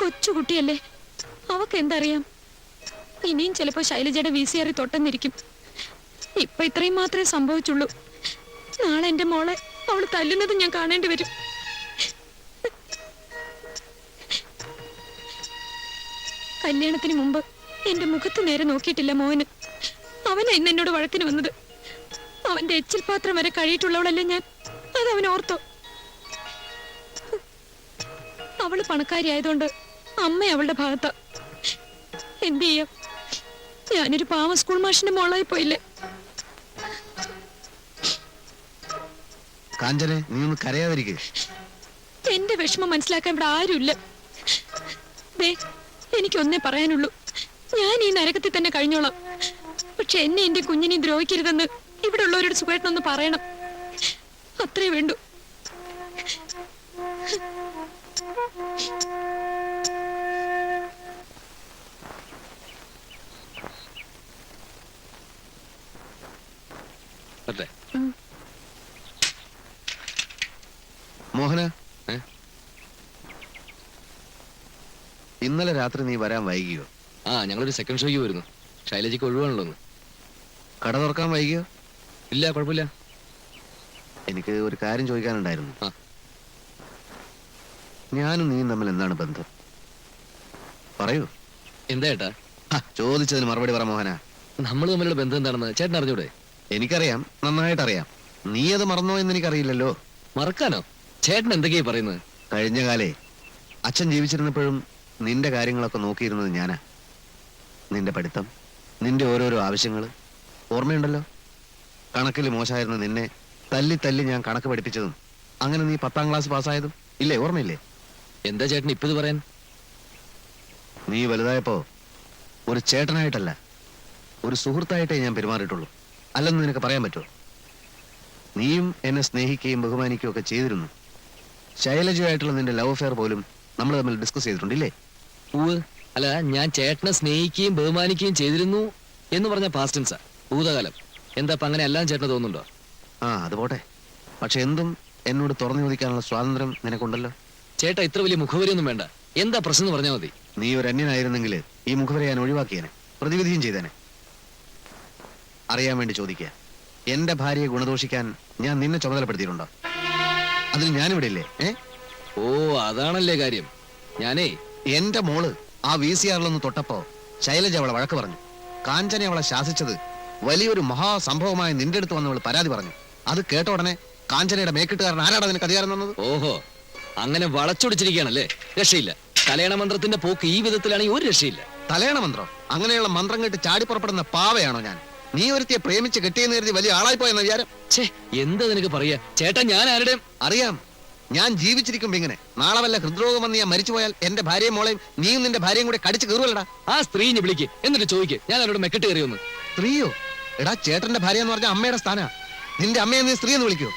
കൊച്ചുകുട്ടിയല്ലേ, അവക്ക് എന്തറിയാം? ഇനിയും ചിലപ്പോ ശൈലജയുടെ VCR തൊട്ടെന്നിരിക്കും. ഇപ്പൊ ഇത്രയും മാത്രമേ സംഭവിച്ചുള്ളൂ. നാളെ എന്റെ മോളെ അവള് തല്ലുന്നത് ഞാൻ കാണേണ്ടി വരും. കല്യാണത്തിന് മുമ്പ് എന്റെ മുഖത്ത് നേരെ നോക്കിയിട്ടില്ല മോഹന്. അവനാ ഇന്ന് എന്നോട് വഴക്കിന് വന്നത്. അവന്റെ എച്ചിൽ പാത്രം വരെ കഴിയിട്ടുള്ളവളല്ലേ ഞാൻ. അത് അവൻ ഓർത്തോ? അവള് പണക്കാരി ആയതുകൊണ്ട് അമ്മ അവളുടെ ഭാഗത്താ. എന്ത് ചെയ്യാം? ഞാനൊരു പാവ സ്കൂൾ മാഷിന്റെ മോളായി പോയില്ലേ. കാഞ്ചനെ, നീ ഒന്ന് കരയാതിരിക്കുക. എന്റെ വിഷമം മനസ്സിലാക്കാൻ ഇവിടെ ആരുമില്ല. എനിക്കൊന്നേ പറയാനുള്ളൂ, ഞാൻ ഈ നരകത്തിൽ തന്നെ കഴിഞ്ഞോളാം. പക്ഷെ എന്നെ എന്റെ കുഞ്ഞിനെ ദ്രോഹിക്കരുതെന്ന് ഇവിടെ ഉള്ളവരോട് സുഖമായിട്ടൊന്ന് പറയണം. അത്രേ വേണ്ടു. മോഹന, ഇന്നലെ രാത്രി നീ വരാൻ വൈകിയോ? ഞങ്ങളൊരു സെക്കൻഡ് ഷോയ്ക്ക് വരുന്നു. ശൈലജയ്ക്ക് ഒഴിവാണല്ലോ. കട തുറക്കാൻ വൈകിയോ? ഇല്ല, കുഴപ്പമില്ല. എനിക്ക് ഒരു കാര്യം ചോദിക്കാനുണ്ടായിരുന്നു. ഞാനും നീയും തമ്മിൽ എന്താണ് ബന്ധം? പറയൂ. എന്താ ഏട്ടാ? ചോദിച്ചതിന് മറുപടി പറ മോഹന. നമ്മൾ തമ്മിലുള്ള ബന്ധം എന്താണെന്ന് ചേട്ടൻ അറിഞ്ഞൂടെ? എനിക്കറിയാം, നന്നായിട്ടറിയാം. നീ അത് മറന്നോ എന്ന് എനിക്കറിയില്ലല്ലോ. മറക്കാനോ? ചേട്ടൻ എന്തൊക്കെയാ പറയുന്നത്? കഴിഞ്ഞ കാലേ അച്ഛൻ ജീവിച്ചിരുന്നപ്പോഴും നിന്റെ കാര്യങ്ങളൊക്കെ നോക്കിയിരുന്നത് ഞാനാ. നിന്റെ പഠിത്തം, നിന്റെ ഓരോരോ ആവശ്യങ്ങള് ഓർമ്മയുണ്ടല്ലോ. കണക്കിൽ മോശമായിരുന്ന നിന്നെ തല്ലി തല്ലി ഞാൻ കണക്ക് പഠിപ്പിച്ചതും അങ്ങനെ നീ 10ാം ക്ലാസ് പാസ്സായതും ഇല്ലേ? ഓർമ്മയില്ലേ? എന്താ ചേട്ടൻ ഇപ്പത് പറയാൻ? നീ വലുതായപ്പോ ഒരു ചേട്ടനായിട്ടല്ല, ഒരു സുഹൃത്തായിട്ടേ ഞാൻ പെരുമാറിയിട്ടുള്ളൂ. അല്ലെന്ന് നിനക്ക് പറയാൻ പറ്റുമോ? നീയും എന്നെ സ്നേഹിക്കുകയും ബഹുമാനിക്കുകയും ഒക്കെ ചെയ്തിരുന്നു. ശൈലജയായിട്ടുള്ള നിന്റെ ലവ് അഫെയർ പോലും നമ്മൾ തമ്മിൽ ഡിസ്കസ് ചെയ്തിട്ടുണ്ടില്ലേ? അല്ല, ഞാൻ ചേട്ടനെ സ്നേഹിക്കുകയും ബഹുമാനിക്കുകയും ചെയ്തിരുന്നു എന്ന് പറഞ്ഞ പാസ്റ്റ് ടെൻസാ, ഭൂതകാലം. എന്താ അങ്ങനെ എല്ലാം ചേട്ടന് തോന്നുന്നുണ്ടോ? അത് പോട്ടെ. പക്ഷെ എന്തും എന്നോട് തുറന്നു ചോദിക്കാനുള്ള സ്വാതന്ത്ര്യം നിനക്കുണ്ടല്ലോ. ചേട്ടാ, ഇത്ര വലിയ മുഖവരിയൊന്നും വേണ്ട. എന്താ പ്രശ്നം എന്ന് പറഞ്ഞാൽ മതി. നീ ഒരു അന്യനായിരുന്നെങ്കിൽ ഈ മുഖവരെ ഞാൻ ഒഴിവാക്കിയേനെ, പ്രതിവിധിയും ചെയ്തേനെ. അറിയാൻ വേണ്ടി ചോദിക്കുക, എന്റെ ഭാര്യയെ ഗുണദോഷിക്കാൻ ഞാൻ നിന്നെ ചുമതലപ്പെടുത്തിയിട്ടുണ്ടോ? അതിന് ഞാനിവിടെ ഇല്ലേ? അതാണല്ലേ കാര്യം. ഞാനേ, എന്റെ മോള് ആ VCRലൊന്ന് തൊട്ടപ്പോ ശൈലജ അവളെ വഴക്ക് പറഞ്ഞു. കാഞ്ചനെ അവളെ ശാസിച്ചത് വലിയൊരു മഹാസംഭവമായി നിന്റെ അടുത്ത് വന്നവൾ പരാതി പറഞ്ഞു. അത് കേട്ട ഉടനെ കാഞ്ചനയുടെ മേക്കിട്ടുകാരൻ ആരാടാ നിനക്ക് അധികാരം തന്നത്? അങ്ങനെ വളച്ചൊടിച്ചിരിക്കുകയാണല്ലേ? രക്ഷയില്ല. തലയണ മന്ത്രത്തിന്റെ പോക്ക് ഈ വിധത്തിലാണെങ്കിൽ ഒരു രക്ഷയില്ല. തലയണ മന്ത്രം? അങ്ങനെയുള്ള മന്ത്രം കേട്ട് ചാടി പുറപ്പെടുന്ന പാവയാണോ ഞാൻ? നീ ഒരുത്തിയെ പ്രേമിച്ച് കെട്ടിയെന്ന് കരുതി വലിയ ആളായി പോയെന്ന വിചാരം? എന്താ നിനക്ക് പറയാ? ചേട്ടാ, ഞാൻ ആരുടെയും അറിയാം. ഞാൻ ജീവിച്ചിരിക്കുമ്പോ ഇങ്ങനെ നാളെ വല്ല ഹൃദ്രോഗം വന്ന് ഞാൻ മരിച്ചുപോയാൽ എന്റെ ഭാര്യയും മോളെയും നീയും നിന്റെ ഭാര്യയും കൂടെ കടിച്ചു കയറുവല്ലടാ. ആ സ്ത്രീനെ വിളിക്ക്, എന്നിട്ട് ചോദിക്ക് ഞാൻ അവരോട് മെക്കെട്ട് കയറിയൊന്ന്. സ്ത്രീയോ? എടാ, ചേട്ടന്റെ ഭാര്യ എന്ന് പറഞ്ഞ അമ്മയുടെ സ്ഥാന. നിന്റെ അമ്മയെ നീ സ്ത്രീ എന്ന് വിളിക്കോ?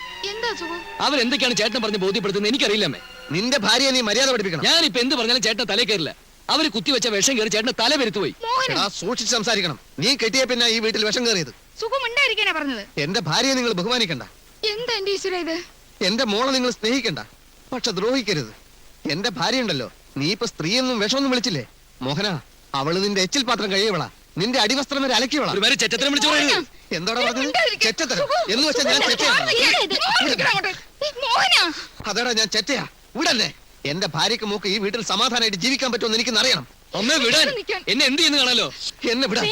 അവരെന്തൊക്കെയാണ് ചേട്ടൻ പറഞ്ഞ് ബോധ്യപ്പെടുത്തുന്നത് എനിക്കറിയില്ലമ്മേ. നിന്റെ ഭാര്യയെ നീ മര്യാദ പഠിപ്പിക്കണം. ഞാനിപ്പോ എന്ത് പറഞ്ഞാലും ചേട്ടൻ തലേ കയറില്ല. അവര് കുത്തിവെച്ച വിഷം കയറി ചേട്ടന് തല വരുത്തുപോയി. സൂക്ഷിച്ച് സംസാരിക്കണം. നീ കെട്ടിയ പിന്നെ ഈ വീട്ടിൽ വിഷം കയറിയത്. പറഞ്ഞത് എന്റെ ഭാര്യയെ നിങ്ങൾ ബഹുമാനിക്കണ്ട. എന്താ എന്റെ ഈശ്വര ഇത്? എന്റെ മോളെ നിങ്ങൾ സ്നേഹിക്കണ്ട, പക്ഷെ ദ്രോഹിക്കരുത്. എന്റെ ഭാര്യ ഉണ്ടല്ലോ, നീ ഇപ്പൊ സ്ത്രീയൊന്നും വിഷമൊന്നും വിളിച്ചില്ലേ? മോഹന, അവള് നിന്റെ എച്ചിൽ പാത്രം കഴിയവളാ, നിന്റെ അടിവസ്ത്രം വരെ അലക്കിയവളാ. എന്തോടാ പറഞ്ഞത്? ചെറ്റത്തരം എന്ന് വെച്ചാൽ ഞാൻ അതേടാ, ഞാൻ ചെറ്റയാ. വിടല്ലേ? എന്റെ ഭാര്യക്ക് മൂക്ക് ഈ വീട്ടിൽ സമാധാനമായിട്ട് ജീവിക്കാൻ പറ്റുമെന്ന് എനിക്കൊന്ന് അറിയണം. അമ്മേ, വിടാൻ. എന്നെ എന്ത് ചെയ്യുന്നു കാണാലോ. എന്നെ വിടാൻ.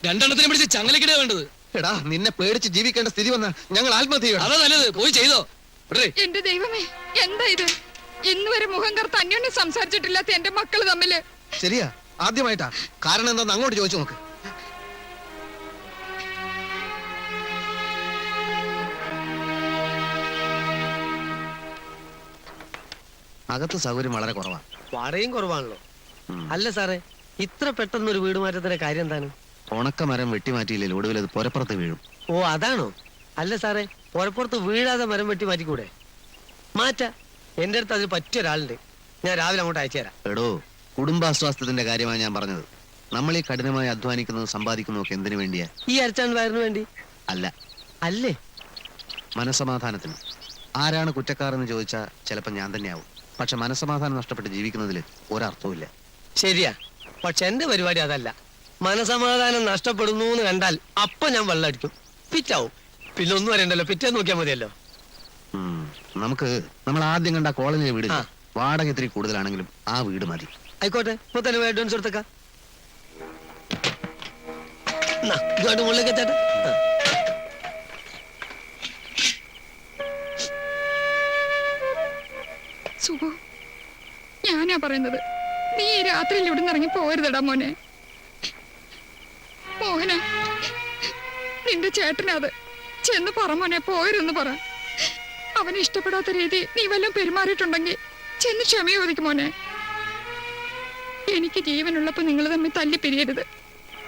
രണ്ടെണ്ണത്തിനെ പിടിച്ച് ചങ്ങലക്കിട വേണ്ടത്. എടാ, നിന്നെ പേടിച്ച് ജീവിക്കേണ്ട സ്ഥിതി വന്ന ഞങ്ങൾ ആത്മഹത്യ ചെയ്യണം. അതാ നല്ലത്. പോയി ചെയ്തോ. എന്റെ ദൈവമേ, എന്താ ഇത്? ഇന്നുവരെ മുഖം കറുത്ത് അന്യോന്യം സംസാരിച്ചിട്ടില്ലാത്ത എന്റെ മക്കള് തമ്മില്. ശരിയാ, ആദ്യമായിട്ടാ. കാരണം എന്താന്ന് അങ്ങോട്ട് ചോദിച്ചു നോക്ക്. അകത്ത് സൗകര്യം വളരെ കുറവാണ്. വാടകയും കുറവാണല്ലോ. അല്ല സാറേ, ഇത്ര പെട്ടെന്ന് ഒരു വീട് മാറ്റത്തിന്റെ കാര്യം എന്താണ്? ഉണക്കമരം വെട്ടിമാറ്റിയില്ലേ, ഒടുവിൽ അത് പുരപ്പുറത്ത് വീഴും. അതാണോ? അല്ല സാറേ, പുരപ്പുറത്ത് വീഴാതെ മരം വെട്ടി മാറ്റിക്കൂടെ? മാറ്റ. എന്റെ അടുത്ത് അതിന് പറ്റിയ ഒരാളുണ്ട്. ഞാൻ രാവിലെ അങ്ങോട്ട് അയച്ചു തരാം. എടോ, കുടുംബാസ്വാസ്ഥ്യത്തിന്റെ കാര്യമാണ് ഞാൻ പറഞ്ഞത്. നമ്മൾ ഈ കഠിനമായി അധ്വാനിക്കുന്നതും സമ്പാദിക്കുന്നതും ഒക്കെ എന്തിനു വേണ്ടിയാ? ഈ അരച്ചാൻ വയറിന് വേണ്ടി അല്ല, അല്ലേ? മനസ്സമാധാനത്തിന്. ആരാണ് കുറ്റക്കാരെന്ന് ചോദിച്ചാൽ ചിലപ്പോൾ ഞാൻ തന്നെയാവും. പക്ഷെ മനസ്സമാധാനം നഷ്ടപ്പെട്ട് ജീവിക്കുന്നതിൽ ഒരർത്ഥവുമില്ല. ശരിയാ, പക്ഷെ എന്റെ പരിപാടി അതല്ല. മനസമാധാനം നഷ്ടപ്പെടുന്നു എന്ന് കണ്ടാൽ അപ്പൊ ഞാൻ വെള്ളമടിക്കും, ഫിറ്റാവും. പിന്നെ ഒന്നും അറിയണ്ടല്ലോ, പിറ്റേ നോക്കിയാൽ മതിയല്ലോ. നമുക്ക് നമ്മൾ ആദ്യം കണ്ട കോളനിയിലെ വീട് ആ. വാടക ഇത്തിരി കൂടുതലാണെങ്കിലും ആ വീട് മതി. ആയിക്കോട്ടെ, ഇപ്പൊ തന്നെ അഡ്വാൻസ് കൊടുത്തേക്കാം. ഇങ്ങോട്ട് മുകളിലേക്ക് ചേട്ടാ. സുഖു, ഞാനാ പറയുന്നത്, നീ ഈ രാത്രിയിൽ ഇവിടെ നിന്ന് ഇറങ്ങി പോരുതടാ മോനെ. മോഹന, നിന്റെ ചേട്ടനത് ചെന്ന് പറ മോനെ, പോയിരുന്ന് പറ. അവന് ഇഷ്ടപ്പെടാത്ത രീതി നീ വല്ലതും പെരുമാറിയിട്ടുണ്ടെങ്കിൽ ചെന്ന് ക്ഷമ ചോദിക്കും മോനെ. എനിക്ക് ജീവനുള്ളപ്പോ നിങ്ങൾ തമ്മിൽ തല്ലി പിരിയരുത്.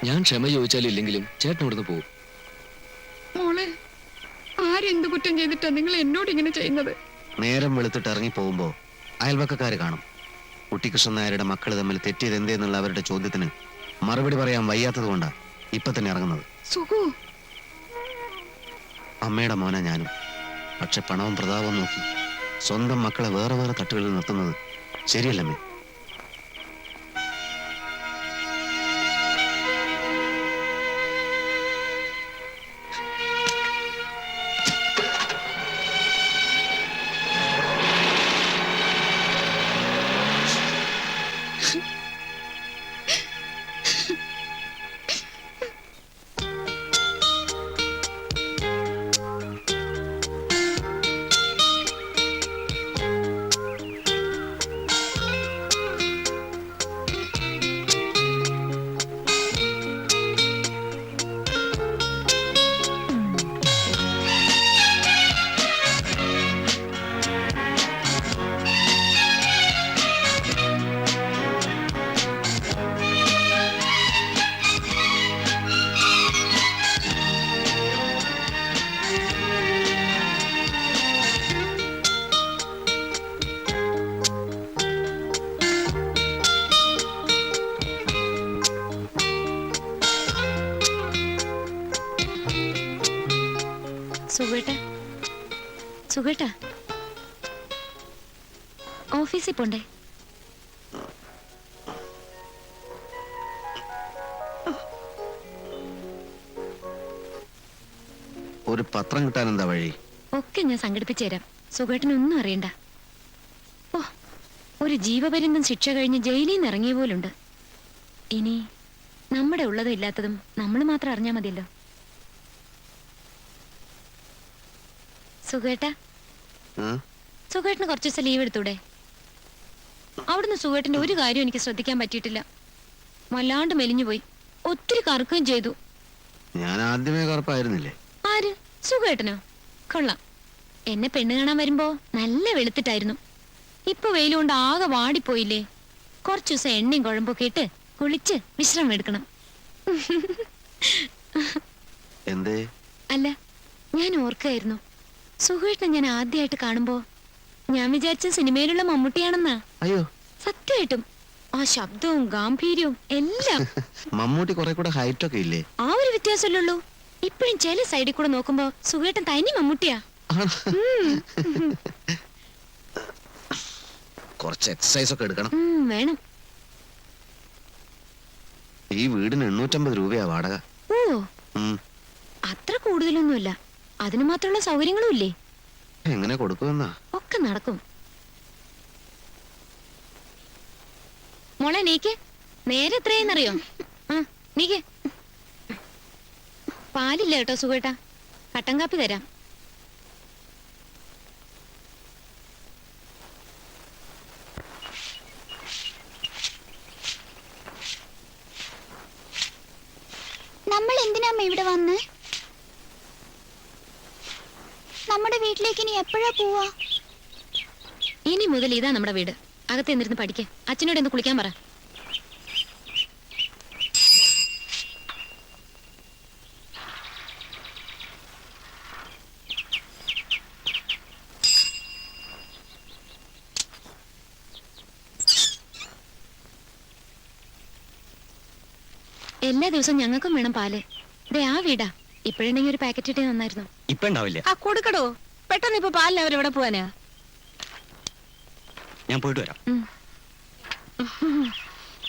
ഞാൻ ക്ഷമ ചോദിച്ചാലും ഇല്ലെങ്കിലും ചേട്ടൻ ഇവിടുന്ന് പോകും. മോളെ, ആരെന്ത് കുറ്റം ചെയ്തിട്ടാ നിങ്ങൾ എന്നോട് ഇങ്ങനെ ചെയ്യുന്നത്? നേരം വെളുത്തിട്ട് ഇറങ്ങി പോകുമ്പോ അയൽവക്കക്കാര് കാണും. കുട്ടിക്കൃഷ്ണൻ നായരുടെ മക്കൾ തമ്മിൽ തെറ്റിയത് എന്തേന്നുള്ള അവരുടെ ചോദ്യത്തിന് മറുപടി പറയാൻ വയ്യാത്തത് കൊണ്ടാ ഇപ്പൊ തന്നെ ഇറങ്ങുന്നത്. സുഖു, അമ്മയുടെ മോന ഞാനും. പക്ഷെ പണവും പ്രതാപവും നോക്കി സ്വന്തം മക്കളെ വേറെ വേറെ തട്ടുകളിൽ നിർത്തുന്നത് ശരിയല്ലമ്മേ. സുഖേട്ടാ, സുഖേട്ടാ, ഓഫീസിൽ പോണ്ടേ? ഒരു പത്രം കിട്ടാൻ എന്താ വഴി? ഒക്കെ ഞാൻ സംഘടിപ്പിച്ചു തരാം. സുഖേട്ടനൊന്നും അറിയണ്ട. ഓ, ഒരു ജീവപര്യന്തം ശിക്ഷ കഴിഞ്ഞ് ജയിലിൽ നിന്ന് ഇറങ്ങിയ പോലുണ്ട്. ഇനി നമ്മുടെ ഉള്ളതും ഇല്ലാത്തതും നമ്മൾ മാത്രം അറിഞ്ഞാൽ മതിയല്ലോ. സുഖേട്ടാ, സുഖേട്ടന് കുറച്ച് ദിവസം ലീവ് എടുത്തൂടെ? അവിടുന്ന് സുഖേട്ടന്റെ ഒരു കാര്യം എനിക്ക് ശ്രദ്ധിക്കാൻ പറ്റിയിട്ടില്ല. വല്ലാണ്ട് മെലിഞ്ഞുപോയി, ഒത്തിരി കറക്കുകയും ചെയ്തു. ഞാൻ ആദ്യമേ കറുപ്പായിരുന്നില്ലേ? ആര്? സുഖേട്ടനോ? കൊള്ളാം. എന്നെ പെണ്ണ് കാണാൻ വരുമ്പോ നല്ല വെളുത്തിട്ടായിരുന്നു. ഇപ്പൊ വെയിലുകൊണ്ട് ആകെ വാടിപ്പോയില്ലേ. കുറച്ചു ദിവസം എണ്ണയും കുഴമ്പൊക്കെ ഇട്ട് കുളിച്ച് വിശ്രമം എടുക്കണം. എന്തേ? അല്ല, ഞാൻ ഓർക്കായിരുന്നു, സുഖേട്ടനെ ഞാൻ ആദ്യമായിട്ട് കാണുമ്പോ ഞാൻ വിചാരിച്ച സിനിമയിലുള്ള മമ്മൂട്ടിയാണെന്നാ. അയ്യോ, സത്യമായിട്ടും ആ ശബ്ദവും ഗാംഭീര്യവും എല്ലാം. മമ്മൂട്ടി കുറെ കൂടെ ഹൈറ്റ് ഒക്കെ ഇല്ലേ? ആ ഒരു വ്യത്യാസമല്ലുള്ളൂ. ഇപ്പഴും ചില സൈഡിൽ കൂടെ നോക്കുമ്പോ സുഖേട്ടൻ തനി മമ്മൂട്ടിയാ. കുറച്ച് എക്സസൈസ് ഒക്കെ എടുക്കണം. വേണം. ഈ വീടിന് 850 രൂപയാ വാടക. ഓ, അത്ര കൂടുതലൊന്നുമില്ല. അതിന് മാത്രമുള്ള സൗകര്യങ്ങളും ഇല്ലേ? എങ്ങനെ കൊടുക്കുമെന്നാ? ഒക്കെ നടക്കും. മോളെ നീക്ക്. നേരെ എത്രയെന്നറിയോ? നീക്ക്. പാലില്ല കേട്ടോ സുഖേട്ടാ, കട്ടൻ കാപ്പി തരാം. നമ്മൾ എന്തിനാ ഇവിടെ വന്ന്? നമ്മുടെ വീട്ടിലേക്ക് ഇനി എപ്പോഴാ പോവാ? ഇനി മുതൽ ഇതാ നമ്മുടെ വീട്. അകത്ത് എന്നിരുന്ന് പഠിക്കേ. അച്ഛനോട് ഒന്ന് കുളിക്കാൻ പറ. എല്ലാ ദിവസവും ഞങ്ങൾക്കും വേണം പാല്. ദേ ആ വീടാ. ഇപ്പോഴുണ്ടെങ്കിൽ ഒരു പാക്കറ്റ് ഇട്ടേ നന്നായിരുന്നു. ഇപ്പൊ ഉണ്ടാവില്ല. ആ കൊടുക്കടോ, പെട്ടെന്ന് ഇപ്പൊ പാലിന് അവരെവിടെ പോവാനാ? ഞാൻ പോയിട്ട് വരാം.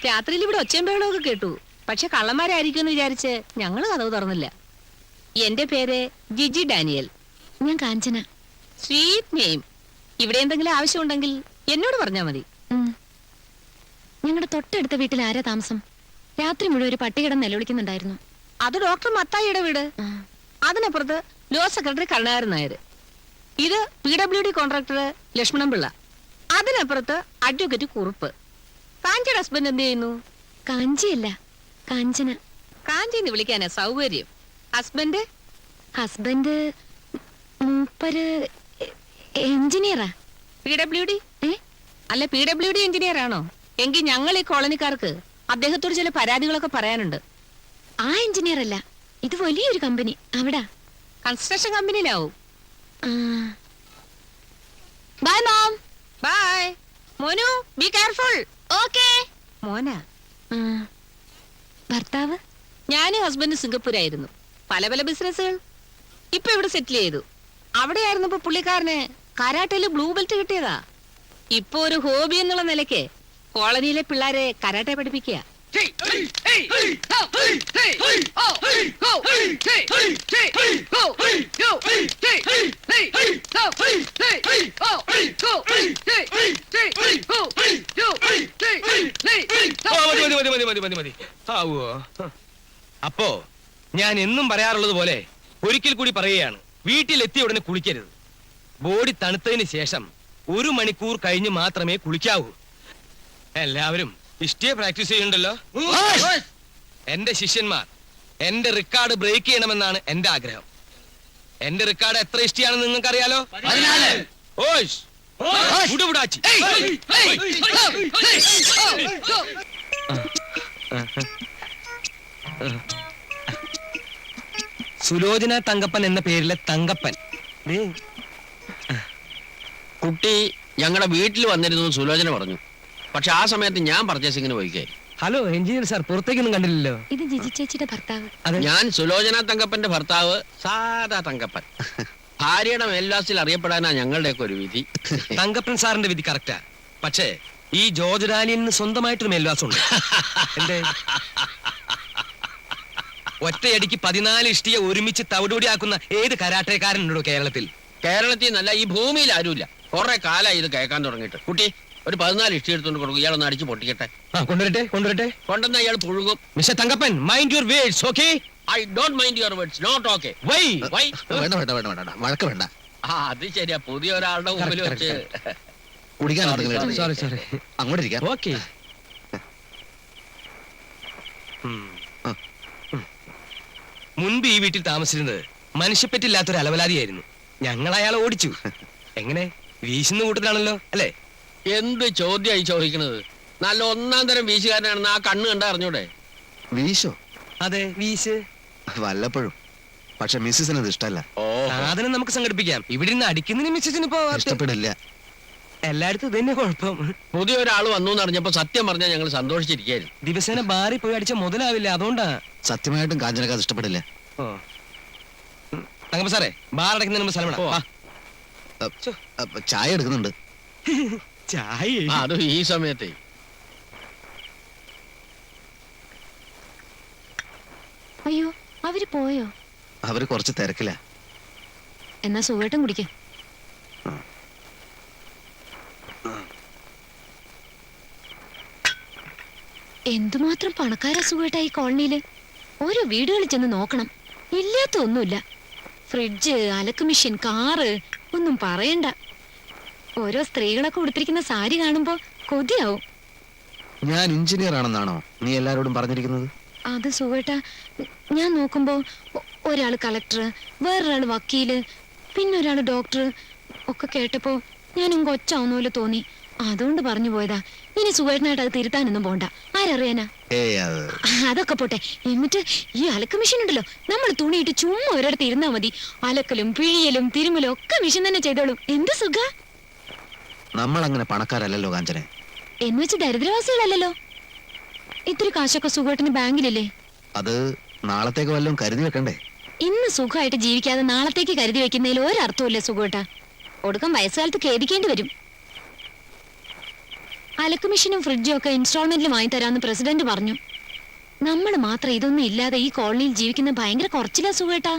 രാത്രിയിൽ ഇവിടെ ഒച്ചയും ബഹളമൊക്കെ കേട്ടു. പക്ഷെ കള്ളന്മാരായിരിക്കും എന്ന് വിചാരിച്ച് ഞങ്ങള് കഥവ് തുറന്നില്ല. എന്റെ പേര് ജിജി ഡാനിയൽ. ഞാൻ കാഞ്ചന. Sweet name. ഇവിടെ എന്തെങ്കിലും ആവശ്യമുണ്ടെങ്കിൽ എന്നോട് പറഞ്ഞാ മതി. ഞങ്ങളുടെ തൊട്ടടുത്ത വീട്ടിൽ ആരാ താമസം? രാത്രി മുഴുവൻ ഒരു പട്ടി കിടന്ന് നിലവിളിക്കുന്നുണ്ടായിരുന്നു. അത് ഡോക്ടർ മത്തായിയുടെ വീട്. ആ, അതിനപ്പുറത്ത് ലോ സെക്രട്ടറി കരുണാകരൻ നായർ. ഇത് PWD കോൺട്രാക്ടർ ലക്ഷ്മണൻ പിള്ള. അതിനപ്പുറത്ത് അഡ്വക്കേറ്റ് കുറുപ്പ്. കാഞ്ചിയുടെ ഹസ്ബൻഡ് എന്ത് ചെയ്യുന്നു? കാഞ്ചിയല്ല, കാഞ്ചന. കാഞ്ചിന്ന് വിളിക്കാനാ സൗകര്യം. ഹസ്ബൻഡ് ഹസ്ബൻഡ് മൂപ്പര് എഞ്ചിനീയറാ. PWD ഏ? അല്ല, PWD എഞ്ചിനീയർ ആണോ? എങ്കിൽ ഞങ്ങൾ ഈ കോളനിക്കാർക്ക് അദ്ദേഹത്തോട് ചില പരാതികളൊക്കെ പറയാനുണ്ട്. ആ എഞ്ചിനീയർ അല്ല, ഇത് വലിയൊരു കമ്പനി അവിടാ. കൺസ്ട്രക്ഷൻ കമ്പനിയിലാവും. Bye mom. ബൈ മോനു, ബി കെയർഫുൾ. ഓക്കേ. മോനാ. ഭർത്താവ്? ഞാനും ഹസ്ബൻഡ് സിംഗപ്പൂരായിരുന്നു. പല പല ബിസിനസ്സുകൾ. ഇപ്പൊ ഇവിടെ സെറ്റിൽ ചെയ്തു. അവിടെയായിരുന്നപ്പോ പുള്ളിക്കാരന് കരാട്ടയില് ബ്ലൂ ബെൽറ്റ് കിട്ടിയതാ. ഇപ്പൊ ഒരു ഹോബി എന്നുള്ള നിലയ്ക്ക് കോളനിയിലെ പിള്ളേരെ കരാട്ടെ പഠിപ്പിക്കുക. അപ്പോ ഞാൻ എന്നും പറയാറുള്ളത് പോലെ ഒരിക്കൽ കൂടി പറയുകയാണ്, വീട്ടിലെത്തിയ ഉടനെ കുളിക്കരുത്. ബോഡി തണുത്തതിന് ശേഷം 1 മണിക്കൂർ കഴിഞ്ഞ് മാത്രമേ കുളിക്കാവൂ. എല്ലാവരും ഇഷ്ടേ പ്രാക്ടീസ് ചെയ്യുന്നുണ്ടല്ലോ. എന്റെ ശിഷ്യന്മാർ എന്റെ റെക്കോർഡ് ബ്രേക്ക് ചെയ്യണമെന്നാണ് എന്റെ ആഗ്രഹം. എന്റെ റെക്കോർഡ് എത്ര ഇഷ്ടിയാണെന്ന് നിങ്ങൾക്ക് അറിയാലോ? സുലോചന തങ്കപ്പൻ എന്ന പേരിലെ തങ്കപ്പൻ. കുട്ടി ഞങ്ങളുടെ വീട്ടിൽ വന്നിരുന്നു സുലോചന പറഞ്ഞു. പക്ഷെ ആ സമയത്ത് ഞാൻ പർച്ചേസിങ്ങിന് പോയിക്കേ. ഹലോ എഞ്ചിനീയർ സാർ, പുറത്തേക്കൊന്നും കണ്ടില്ലല്ലോ. ഇത് ജിജി ചേച്ചിയുടെ ഭർത്താവ്. അതെ. ഞാൻ സുലോചന തങ്കപ്പന്റെ ഭർത്താവ്, സാധാ തങ്കപ്പൻ. ഭാര്യയുടെ മേൽവാസിൽ അറിയപ്പെടാനാ ഞങ്ങളുടെയൊക്കെ ഒരു വിധി. തങ്കപ്പൻ സാറിന്റെ വിധി കറക്റ്റാ. പക്ഷേ ഈ ജോർജ് ഡാനിയലിന് സ്വന്തമായിട്ടൊരു മേൽവാസം ഉണ്ട്. എന്തേ? ഒറ്റയടിക്ക് 14 ഇഷ്ടിയെ ഒരുമിച്ച് തവിടുപൊടിയാക്കുന്ന ഏത് കരാട്ടേക്കാരനുണ്ടോ കേരളത്തിൽ? കേരളത്തിൽ നല്ല ഈ ഭൂമിയിൽ ആരുമില്ല. കുറെ കാലമായി ഇത് കേൾക്കാൻ തുടങ്ങിയിട്ട്. കുട്ടി ഒരു 14 ഇഷ്ടി എടുത്തോണ്ട് കൊടുക്കും. ഇയാളൊന്ന് അടിച്ച് പൊട്ടിക്കട്ടെ. കൊണ്ടുവരട്ടെ. കൊണ്ടുവന്ന ഇയാൾ പുഴുകും. Mister Thankappan, mind your words, okay? I don't mind your words, not okay. Why? വേണ്ട വേണ്ട വേണ്ട വേണ്ട, വഴക്ക് വേണ്ട. ആ അത് ശരിയാ, പുതിയ ഒരാളുടെ മുമ്പിൽ വെച്ച്. കുടിക്കാൻ സോറി. അങ്ങോട്ട് ഇരിക്കാം. ഓക്കേ. മുൻപ് ഈ വീട്ടിൽ താമസിച്ചിരുന്നത് മനുഷ്യപ്പറ്റില്ലാത്തൊരു അലവലാതിയായിരുന്നു. ഞങ്ങൾ അയാളെ ഓടിച്ചു. എങ്ങനെ? വീശുന്ന കൂട്ടത്തിലാണല്ലോ അല്ലേ? എന്ത് ചോദ്യമായി ചോദിക്കണത്? നല്ല 1-ാം തരം വീശുകാരനാണെന്ന് ആ കണ്ണ് കണ്ടാ അറിഞ്ഞൂടെ? വീശോ? അതെ, വീശ്. വല്ലപ്പോഴും. പക്ഷെ മിസ്സിന് അത് ഇഷ്ടമല്ല. ഓ സാധനം നമുക്ക് സംഘടിപ്പിക്കാം. ഇവിടെ നിന്ന് അടിക്കുന്നതിന് മിസ്സിന് ഇപ്പോ ഇഷ്ടപ്പെടില്ല. എല്ലായിടത്തും ഇത് തന്നെ കുഴപ്പം. പുതിയ ഒരാൾ വന്നു എന്ന് അറിഞ്ഞപ്പോ സത്യം പറഞ്ഞാൽ ഞങ്ങൾ സന്തോഷിച്ചിരിക്കായിരുന്നു. ദിവസേന ബാറിൽ പോയി അടിച്ച മുതലാവില്ല, അതുകൊണ്ടാ. സത്യമായിട്ടും കാഞ്ചനക്ക് അത് ഇഷ്ടപ്പെടില്ല. ഓ തങ്കപ്പ സാറേ, ബാർ അടയ്ക്കുന്നതിന് മുമ്പ് സ്ഥലം വിടാം. ചായ എടുക്കുന്നുണ്ട്. ചായ? അത് ഈ സമയത്തെ. അയ്യോ, അവര് പോയോ? അവര് കുറച്ച് തിരക്കില്ല. എന്നാ സുഖമായിട്ടും കുടിക്ക. എന്തുമാത്രം പണക്കാരാ സുഖമായിട്ടാ ഈ കോളനിയില്. ഓരോ വീടുകളിൽ ചെന്ന് നോക്കണം, ഇല്ലാത്ത ഒന്നുമില്ല. ഫ്രിഡ്ജ്, അലക്ക് മെഷീൻ, കാറ്, ഒന്നും പറയണ്ട. ഓരോ സ്ത്രീകളൊക്കെ ഉടുത്തിരിക്കുന്ന സാരി കാണുമ്പോ കൊതിയാവും. ഞാൻ എഞ്ചിനീയർ ആണെന്നാണോ നീ എല്ലാരോടും പറഞ്ഞിരിക്കുന്നത്? അത് സുഖേട്ടാ, ഞാൻ നോക്കുമ്പോ ഒരാള് കളക്ടർ, വേറൊരാള് വക്കീല്, പിന്നെ ഒരാള് ഡോക്ടർ ഒക്കെ കേട്ടപ്പോ ഞാനും കൊച്ചാവുന്ന തോന്നി. അതുകൊണ്ട് പറഞ്ഞു പോയതാ. ഇനി സുഖേട്ടനായിട്ട് അത് തിരുത്താനൊന്നും പോണ്ട. ആരറിയാനാ? അതൊക്കെ പോട്ടെ. എന്നിട്ട് ഈ അലക്ക് മെഷീൻ ഉണ്ടല്ലോ, നമ്മൾ തുണിയിട്ട് ചുമ്മാ ഒരിടത്ത് ഇരുന്നാ മതി. അലക്കലും പിഴിയലും തിരുമലും ഒക്കെ മെഷീൻ തന്നെ ചെയ്തോളും. എന്ത് സുഖ. നമ്മൾ അങ്ങനെ പണക്കാരല്ലോ കാഞ്ചനെ. എന്ന് വെച്ച് ദരിദ്രവാസികളല്ലോ. ഇത്തിരി കാശൊക്കെ സുഖേട്ടന് ബാങ്കിലില്ലേ? അത് നാളത്തേക്ക് വല്ലതും കരുതി വെക്കണ്ടേ? ഇന്ന് സുഖമായിട്ട് ജീവിക്കാതെ നാളത്തേക്ക് കരുതി വെക്കുന്നതിൽ ഒരർത്ഥമില്ല സുഖേട്ടാ. ഒടുക്കം വയസ്സുകാലത്ത് ഖേദിക്കേണ്ടി വരും. അലക്ക് മെഷീനും ഫ്രിഡ്ജും ഒക്കെ ഇൻസ്റ്റാൾമെന്റിൽ വാങ്ങിത്തരാന്ന് പ്രസിഡന്റ് പറഞ്ഞു. നമ്മൾ മാത്രം ഇതൊന്നും ഇല്ലാതെ ഈ കോളനിയിൽ ജീവിക്കുന്ന ഭയങ്കര കുറച്ചില്ല സുഖേട്ടാ.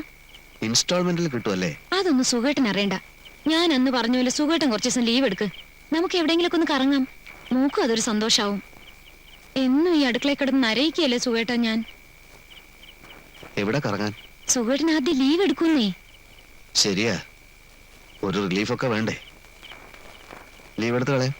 ഇൻസ്റ്റാൾമെന്റിൽ കിട്ടുമല്ലേ? അതൊന്നും സുഖേട്ടൻ അറിയണ്ട. ഞാൻ അന്ന് പറഞ്ഞ പോലെ സുഖേട്ടൻ കുറച്ച് ദിവസം ലീവ് എടുക്ക്. നമുക്ക് എവിടെയെങ്കിലൊക്കെ ഒന്ന് കറങ്ങാം. മൂക്കും അതൊരു സന്തോഷാവും. എന്നും ഈ അടുക്കളയിൽ കിടന്ന് നരയിക്കല്ലേ സുഖേട്ടാ ഞാൻ. എവിടെ കറങ്ങാൻ? സുഖേട്ടൻ ആദ്യം ലീവ് എടുക്കുന്നേ. ശരിയാ, ഒരു റിലീഫൊക്കെ വേണ്ടേ? ലീവ് എടുത്ത് കളയാം.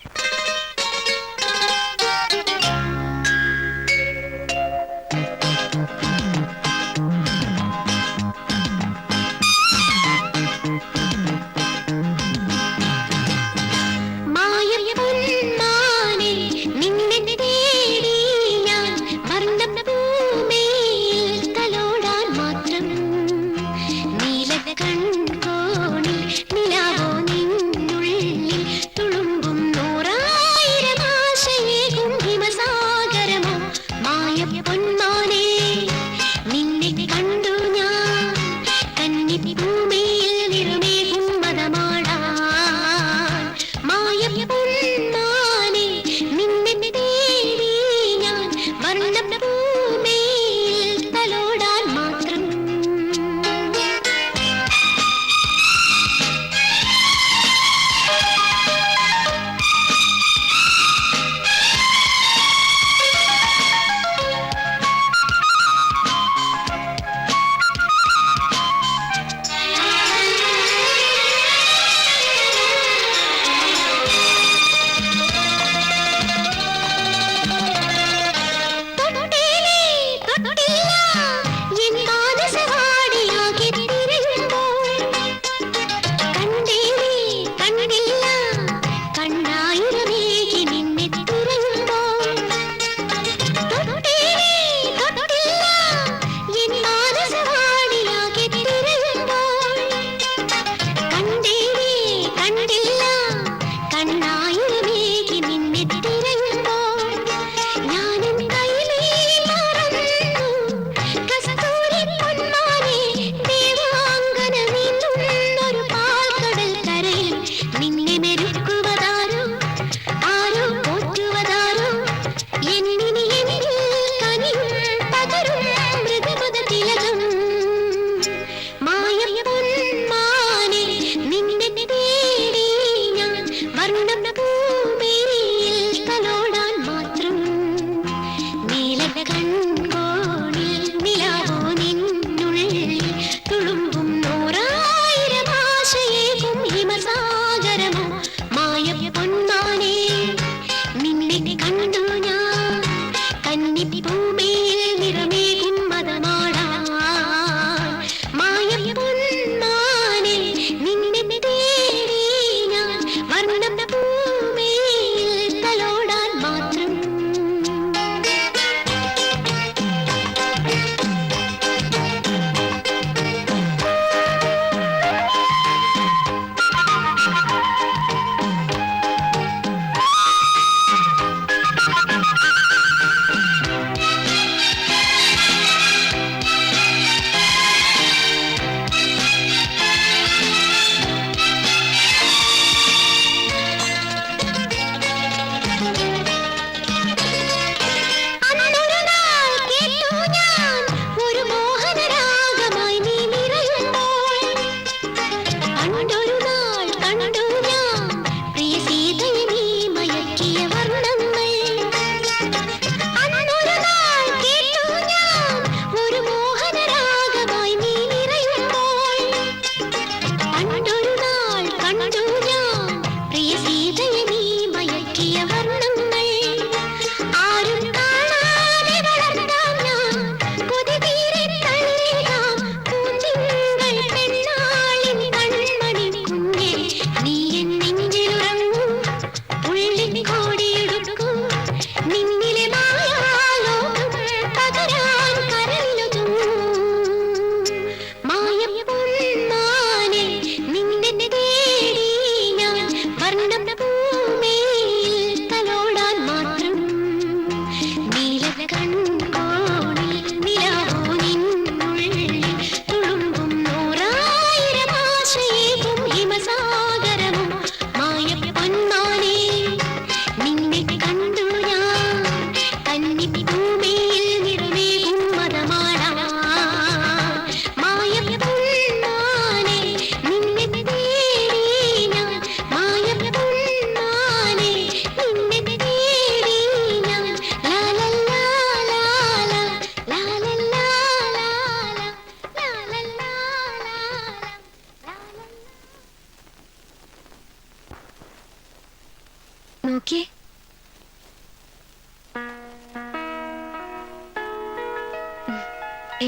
കൺകോണിൽ നിലാവോ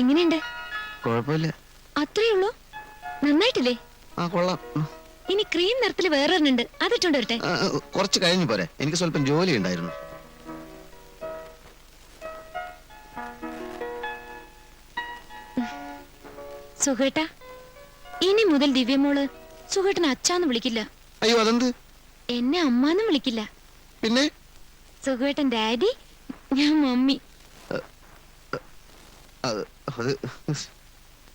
എങ്ങനെയുണ്ട്? കുഴപ്പമില്ല. അത്രേ ഉള്ളൂ? നന്നായിട്ടില്ലേ? ആ കൊള്ളാം. ഇനി ക്രീം നിറത്തിൽ വേറൊരെണ്ണുണ്ട്, അതിട്ടോണ്ട് വരട്ടെ? കുറച്ച് കഴിഞ്ഞു പോരെ, എനിക്ക് സ്വല്പം ജോലി ഉണ്ടായിരുന്നു. സുഖേട്ടാ, ഇനി മുതൽ ദിവ്യമോള് സുഖേട്ടനെ അച്ഛാന്ന് വിളിക്കില്ല. അയ്യോ, അതെന്ത്? എന്നെ അമ്മാന്നും വിളിക്കില്ല. പിന്നെ സുഖേട്ടൻ ഡാഡി, ഞാൻ മമ്മി. അത് അത്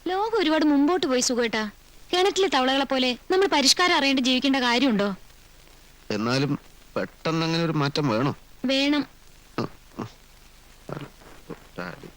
ലോകം ഒരുപാട് മുമ്പോട്ട് പോയി സുഖേട്ടാ. കിണറ്റിലെ തവളകളെ പോലെ നമ്മൾ പരിഷ്കാരം അറിയേണ്ട ജീവിക്കേണ്ട കാര്യമുണ്ടോ? എന്നാലും പെട്ടെന്ന് അങ്ങനെ ഒരു മാറ്റം വേണോ? വേണം. ഡാഡി